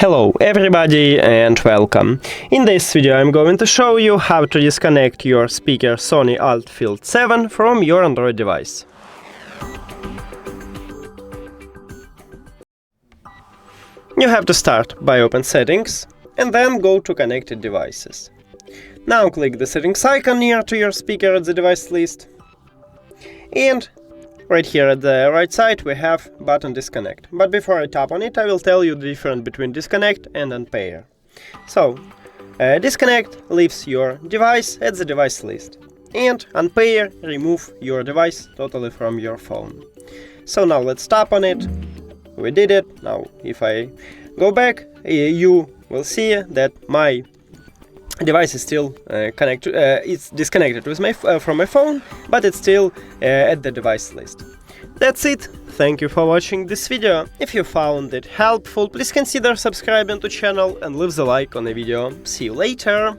Hello everybody and welcome. In this video I'm going to show you how to disconnect your speaker SONY ULT FIELD 7 from your Android device. You have to start by open settings and then go to connected devices. Now click the settings icon near to your speaker at the device list, and right here at the right side we have button disconnect. But before I tap on it, I will tell you the difference between disconnect and unpair. So, disconnect leaves your device at the device list, and unpair remove your device totally from your phone. So now let's tap on it. We did it. Now if I go back, you will see that my device is still it's disconnected with from my phone, but it's still at the device list. That's it. Thank you for watching this video. If you found it helpful, please consider subscribing to channel and leave the like on the video. See you later.